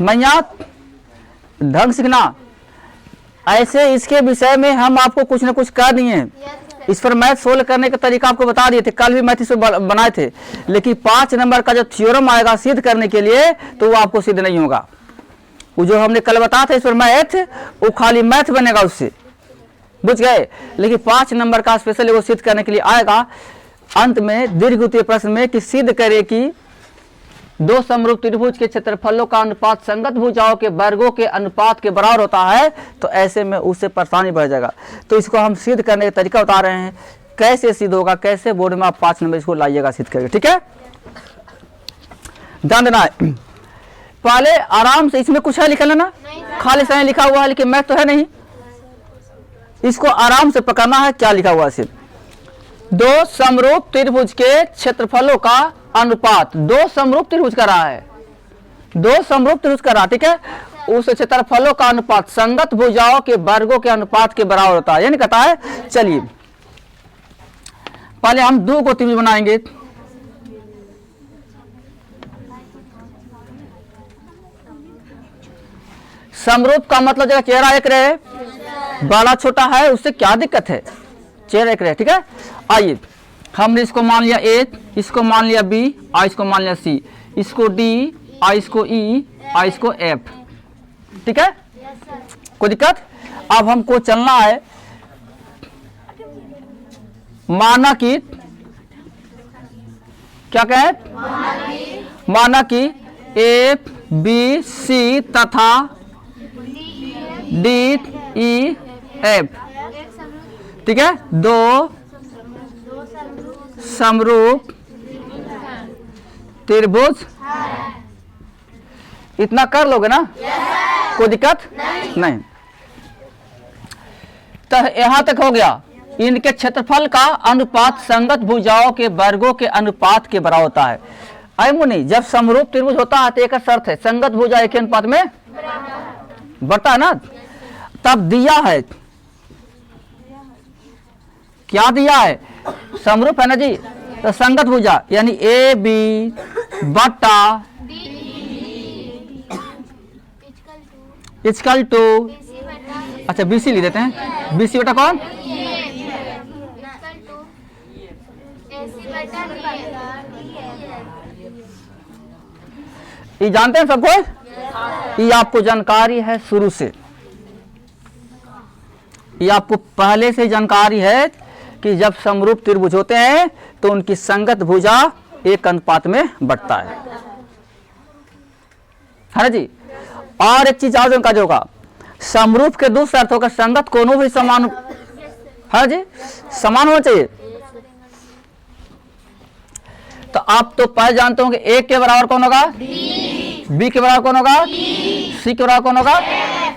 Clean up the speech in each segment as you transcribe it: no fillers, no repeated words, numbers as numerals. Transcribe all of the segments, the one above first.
मैया ढंग सीखना। ऐसे इसके विषय में हम आपको कुछ ना कुछ कर दिए, इस पर मैथ सोल्व करने का तरीका आपको बता दिए थे, कल भी मैथ इस पर बनाए थे, लेकिन 5 नंबर का जो थ्योरम आएगा सिद्ध करने के लिए तो वो आपको सिद्ध नहीं होगा। वो जो हमने कल बताया था इस पर मैथ, वो खाली मैथ बनेगा उससे, बुझ गए। लेकिन 5 नंबर का स्पेशल वो सिद्ध करने के लिए आएगा अंत में दीर्घ उत्तरीय प्रश्न में कि सिद्ध करे कि दो समरूप त्रिभुज के क्षेत्रफलों का अनुपात संगत भुजाओं के वर्गों के अनुपात के बराबर होता है, तो ऐसे में उससे परेशानी बढ़ जाएगा। तो इसको हम सिद्ध करने का तरीका बता रहे हैं, कैसे सिद्ध होगा, कैसे बोर्ड में आप 5 नंबर इसको लाइएगा सिद्ध करके, ठीक है। ध्यान देना है, पहले आराम से, इसमें कुछ है लिखा लेना, खाली समय लिखा हुआ है लेकिन मैथ तो है नहीं, इसको आराम से पकड़ना है क्या लिखा हुआ है। सिर्फ दो समरूप त्रिभुज के क्षेत्रफलों का अनुपात, दो समरूप त्रिभुज का रहा है, दो समरूप त्रिभुज का रहा, ठीक है, उस क्षेत्रफलों का अनुपात संगत भुजाओं के वर्गों के अनुपात के बराबर होता है, यानी कहता है। चलिए पहले हम दो को त्रिभुज बनाएंगे। समरूप का मतलब जगह चेहरा एक रहे, बड़ा छोटा है उससे क्या दिक्कत है, चेहरा एक रहे, ठीक है। आइए हमने इसको मान लिया ए, इसको मान लिया बी, और इसको मान लिया सी, इसको डी, और इसको ई, और इसको एफ, ठीक है, कोई दिक्कत। अब हमको चलना है, माना कि क्या कहे, माना कि ए बी सी तथा डी ई एफ, ठीक है, दो समरूप त्रिभुज, इतना कर लोगे ना, कोई दिक्कत नहीं। तो यहां तक हो गया, इनके क्षेत्रफल का अनुपात संगत भुजाओं के वर्गों के अनुपात के बराबर होता है। अय मुनि, जब समरूप त्रिभुज होता है तो एक शर्त है, संगत भुजा एक अनुपात में बढ़ता है ना। तब दिया है, क्या दिया है, समरूप है ना जी, तो संगत भुजा यानी ए बी बटा इक्वल टू, अच्छा बीसी लिख देते हैं, बीसी बटा कौन, ये जानते हैं सबको, ये आपको जानकारी है शुरू से, ये आपको पहले से जानकारी है कि जब समरूप त्रिभुज होते हैं तो उनकी संगत भुजा एक अनुपात में बढ़ता है ना जी। और एक चीज और जानकारी होगा, समरूप के दूसरा अर्थ होगा संगत कोनों भी समान है जी, समान होना चाहिए। तो आप तो पहले जानते होंगे ए के बराबर कौन होगा, बी के बराबर कौन होगा, सी के बराबर कौन होगा,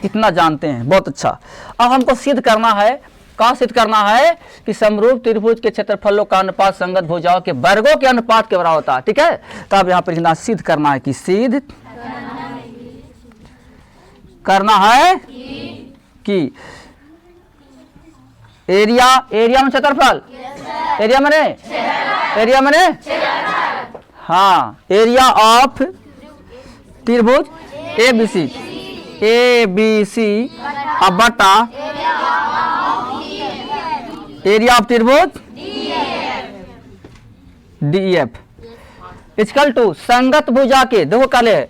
इतना जानते हैं, बहुत अच्छा। अब हमको सिद्ध करना है, क्या सिद्ध करना है कि समरूप त्रिभुज के क्षेत्रफलों का अनुपात संगत भुजाओं के वर्गों के अनुपात के बराबर होता है, ठीक है। तो अब यहाँ पर लिखना सिद्ध करना है कि सिद्ध करना है कि एरिया, एरिया में क्षेत्रफल, एरिया मैंने, एरिया मैंने, हाँ, एरिया ऑफ त्रिभुज ए बी सी अब बटा एरिया ऑफ त्रिभुज डी एफ इक्वल टू संगत भुजा के, देखो काले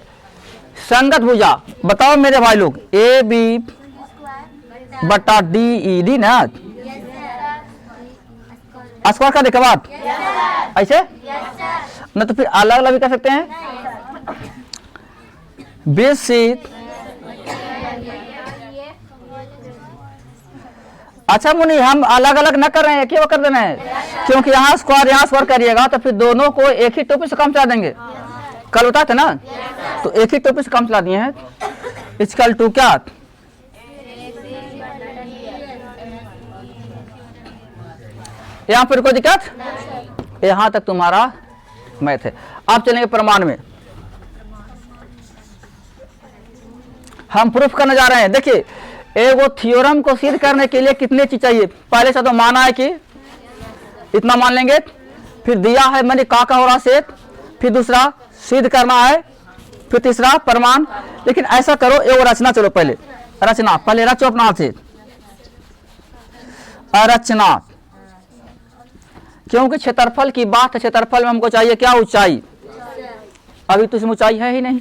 संगत भुजा, बताओ मेरे भाई लोग, ए बी बटा डी ई, डी ना स्क्वायर का देखा बात, ऐसे न तो फिर अलग अलग भी कर सकते हैं, बेसी। अच्छा मुनि, हम अलग अलग न कर रहे हैं, एक ही कर देना है, क्योंकि यहाँ स्क्वायर करिएगा तो फिर दोनों को एक ही टोपी से काम चला देंगे, कल होता था ना, तो एक ही टोपी से काम चला दिए हैं। इक्वल टू क्या, यहाँ पर कोई दिक्कत, यहां तक तुम्हारा मैथ है। अब चलेंगे प्रमाण में, हम प्रूफ करने जा रहे हैं। देखिए एगो थ्योरम को सिद्ध करने के लिए कितने चीज चाहिए, पहले से तो माना है कि इतना मान लेंगे, फिर दिया है मैंने का हो रहा से, फिर दूसरा सिद्ध करना है, फिर तीसरा प्रमाण, लेकिन ऐसा करो, ये रचना, चलो पहले रचना, पहले रचो अपना हाथ से, अरचना, क्योंकि क्षेत्रफल की बात है, क्षेत्रफल में हमको चाहिए क्या, ऊंचाई। अभी तो इसमें ऊंचाई है ही नहीं,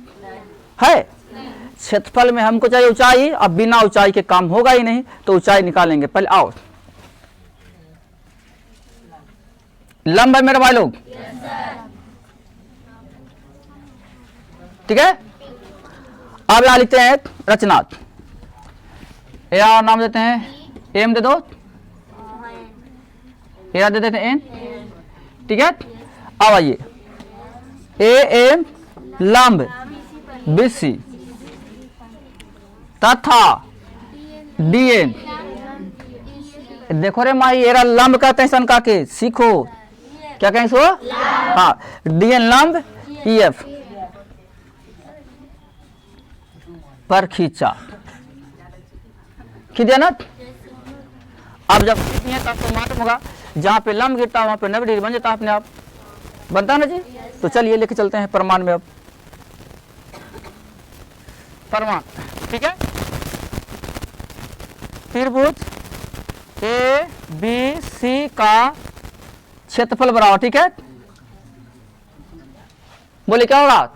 है क्षेत्रफल में हमको चाहिए ऊंचाई। अब बिना ऊंचाई के काम होगा ही नहीं, तो ऊंचाई निकालेंगे। पहले आओ, लंब है मेरे भाई लोग, ठीक है। अब यहां लिखते हैं रचना, या नाम देते हैं एम, दे दो, या दे देते हैं एन, ठीक है। अब आइए, ए एम लंब बीसी तथा डी एन, देखो रे माही, एरा लंब कहते हैं सन का के, सीखो क्या कहें सो, हाँ, डी एन लंब ई एफ पर खींचा, खींच दिया ना। अब जब खींचिए तब तो मालूम होगा, जहाँ पे लंब गिरता है वहाँ पे 90 डिग्री बन जाता है अपने आप, बनता है ना जी। तो चलिए लेके चलते हैं प्रमाण में। अब प्रमाण, ठीक है, त्रिभुज ए बी सी का क्षेत्रफल बराबर, ठीक है, बोले क्या होगा,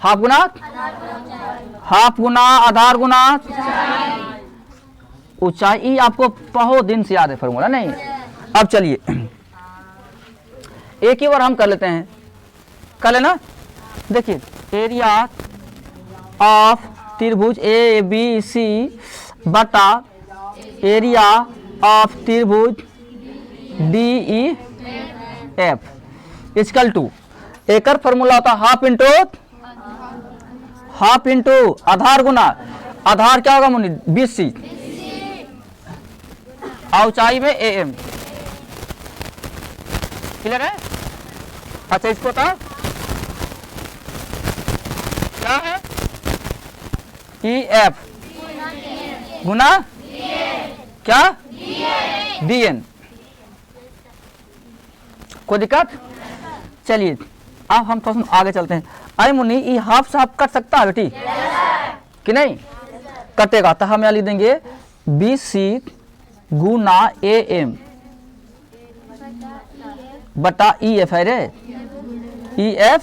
हाफ गुना, हाफ गुना आधार गुना ऊंचाई। आपको बहुत दिन से याद है फॉर्मूला, नहीं। अब चलिए एक ही बार हम कर लेते हैं, कर लेना। देखिए, एरिया ऑफ त्रिभुज ए बी सी बटा एरिया ऑफ त्रिभुज D E F equal to, एकर फॉर्मूला होता हाफ इंटू आधार गुना, आधार क्या होगा मुनि, BC, ऊंचाई में AM, क्लियर है। अच्छा, इसको था क्या है, EF गुना क्या, DN, कोई दिक्कत। चलिए अब हम थोड़ा आगे चलते हैं। अरे मुन्नी, ये हाफ से हाफ कट सकता है बेटी कि नहीं, कटेगा। तो हम यहाँ लिख देंगे BC गुना AM बटा EF है रे, EF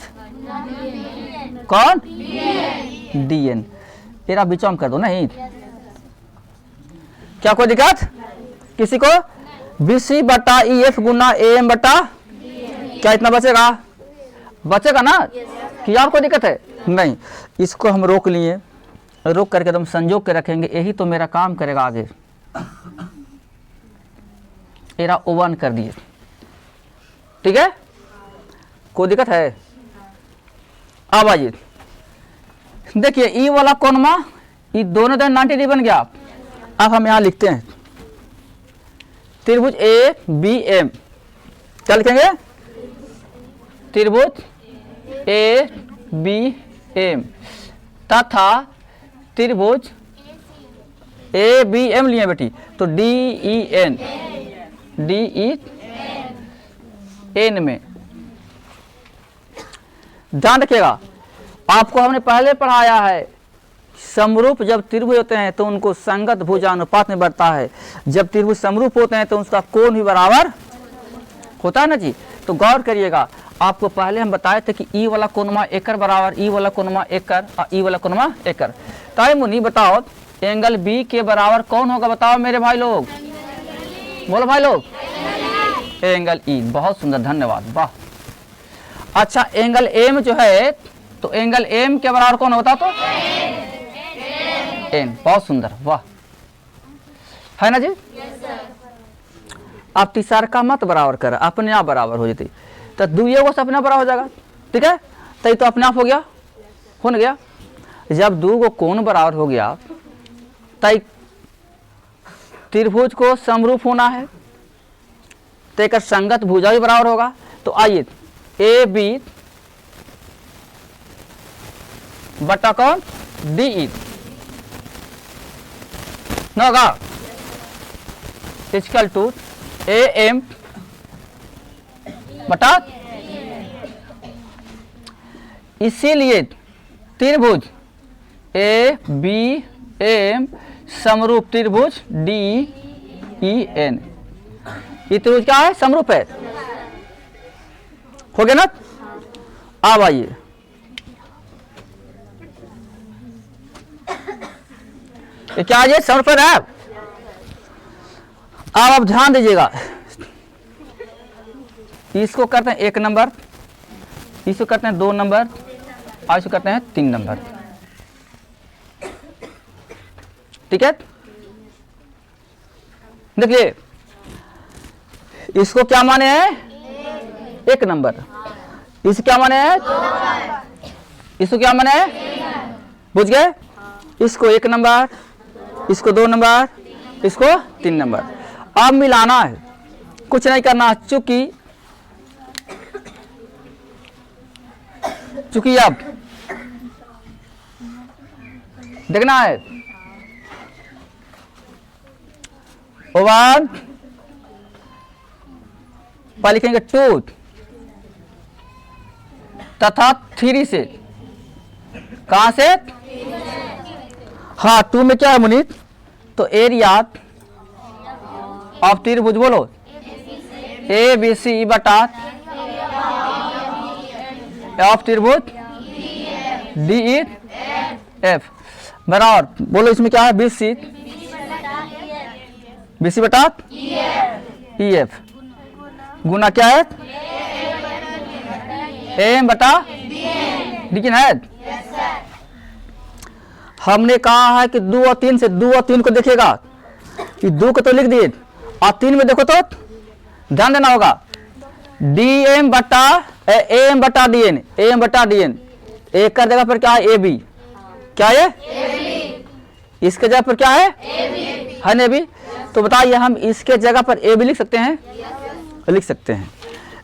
कौन, DN, तेरा बीच में कर दो नहीं, क्या कोई दिक्कत किसी को। BC बटा EF गुना AM बटा, क्या इतना बचेगा, बचेगा ना, कि और कोई दिक्कत है नहीं। इसको हम रोक लिए, रोक करके एकदम संजोग के रखेंगे, यही तो मेरा काम करेगा आगे। एरा ओवन कर दिए, ठीक है, कोई दिक्कत है। अब आइए, देखिए ई वाला कोनमा, ये दोनों तरफ 90 डिग्री बन गया। अब हम यहां लिखते हैं त्रिभुज ए बी एम, क्या लिखेंगे, त्रिभुज ए बी एम तथा त्रिभुज ए बी एम लिए बेटी, तो डी ई एन में। ध्यान रखिएगा, आपको हमने पहले पढ़ाया है, समरूप जब त्रिभुज होते हैं तो उनको संगत भुजानुपात में बढ़ता है। जब त्रिभुज समरूप होते हैं तो उसका कोण भी बराबर होता है ना जी। तो गौर करिएगा, आपको पहले हम बताए थे कि ई वाला कोणमा एकर बराबर, ई वाला कोणमा एकर और ई वाला कोणमा एकर। ताई मुनि बताओ, एंगल बी के बराबर कौन होगा, बताओ मेरे भाई लोग, बोलो भाई लोग, एंगल ई। बहुत सुंदर, धन्यवाद, वाह। अच्छा, एंगल एम जो है, तो एंगल एम के बराबर कौन होता, तो एन। बहुत सुंदर, वाह, है ना जी। आप तीसरा का मत बराबर कर, अपने आप बराबर हो जाती, तो दुइये को अपने बराबर हो जाएगा, ठीक है। तो अपने आप हो गया, हो न गया। जब दो को कोण बराबर हो गया, तय त्रिभुज को समरूप होना है, तो एक संगत भुजा भी बराबर होगा। तो आइए, ए बी बटा कौन, डी ई न होगा, इक्वल टू ए एम बटा, इसीलिए त्रिभुज ए बी एम समरूप त्रिभुज डी ई एन। ये त्रिभुज क्या है? समरूप है। हो गया ना? अब आइए ये क्या है? समरूप है। अब आप ध्यान दीजिएगा, इसको करते हैं 1 नंबर, इसको करते हैं 2 नंबर और इसको करते हैं 3 नंबर। ठीक है, देखिए इसको क्या माने हैं? 1 नंबर। इसको क्या माने हैं? इसको क्या माने हैं? बुझ गए? इसको 1 नंबर, इसको 2 नंबर, इसको 3 नंबर। अब मिलाना है, कुछ नहीं करना, चूंकि अब देखना है वन पर लिखेंगे 2 तथा 3 से। कहां से? हाँ 2 में क्या है मुनीत? तो एरिया ऑफ त्रिभुज बोलो ए बी सी बटा ऑफ त्रिभुज डी ई एफ बराबर बोलो इसमें क्या है? बी सी बटा ई एफ गुना क्या है? एम बटा डी है। हमने कहा है कि 2 और 3 से 2 और 3 को देखेगा, ये 2 को तो लिख दिए और 3 में देखो तो ध्यान देना होगा। डी एम बटा एम बटा डी एन, एम बटा डी एन एक कर देगा, फिर क्या है? A B. क्या है? इसके जगह पर क्या है? है ना बी। तो बताइए हम इसके जगह पर ए बी लिख सकते हैं? लिख सकते हैं।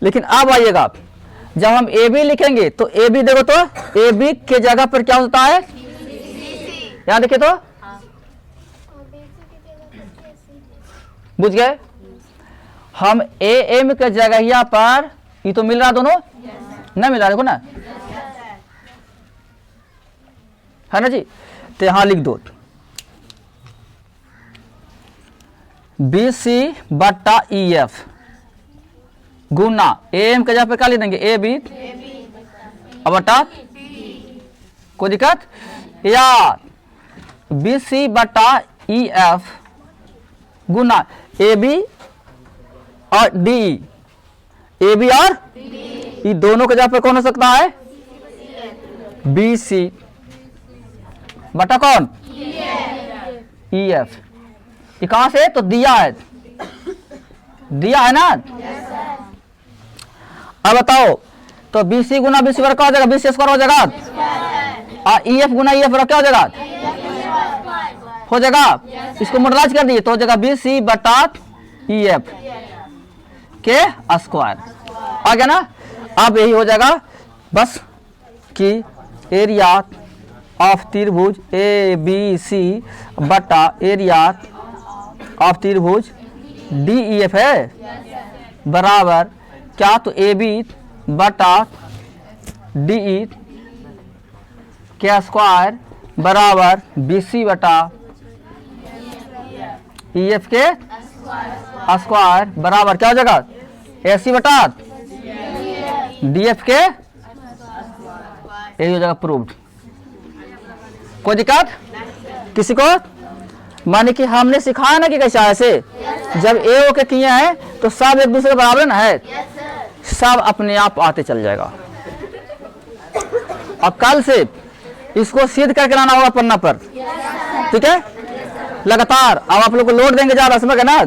लेकिन अब आइएगा, जब हम ए बी लिखेंगे तो ए बी देखो तो ए बी के जगह पर क्या होता है? यहां देखिए तो बुझ गए? हम ए एम के जगह पर ये तो मिल रहा दोनों ना मिल रहा, देखो ना, है ना जी। तो यहां लिख दो बी सी बटा ई एफ गुना एम के जगह पे क्या लिख देंगे? ए बी बटा, कोई दिक्कत? या बी सी बटा ई एफ गुना ए बी और डी, ए बी और ये दोनों के जगह पर कौन हो सकता है? बी सी बटा कौन? E F. ये कहां से? तो दिया है, दिया है ना। अब बताओ तो बी सी गुना बी सी बराबर क्या हो जाएगा? बी सी स्क्वायर हो जाएगा और ई एफ गुना ई एफ बराबर क्या हो जाएगा? हो जाएगा। इसको मॉडलाइज कर दिए तो हो जाएगा बी सी बटा ई एफ के स्क्वायर। आ गया ना? अब यही हो जाएगा बस कि एरिया ऑफ त्रिभुज ए बी सी बटा एरिया ऑफ त्रिभुज डी ई एफ है बराबर क्या? तो ए बी बटा डी ई के स्क्वायर बराबर बी सी बटा ई एफ के स्क्वायर बराबर क्या हो जाएगा? ए सी बटा डी एफ के, यही हो जाएगा प्रूव्ड। कोई दिक्कत किसी को? माने कि हमने सिखाया ना कि कैसा ऐसे जब ए ओ के किए हैं तो सब एक दूसरे बराबर ना है, सब अपने आप आते चल जाएगा। और कल से इसको सिद्ध करके लाना होगा पन्ना पर, ठीक है? लगातार अब आप लोग को लोड देंगे, जा रहा समझ गए ना?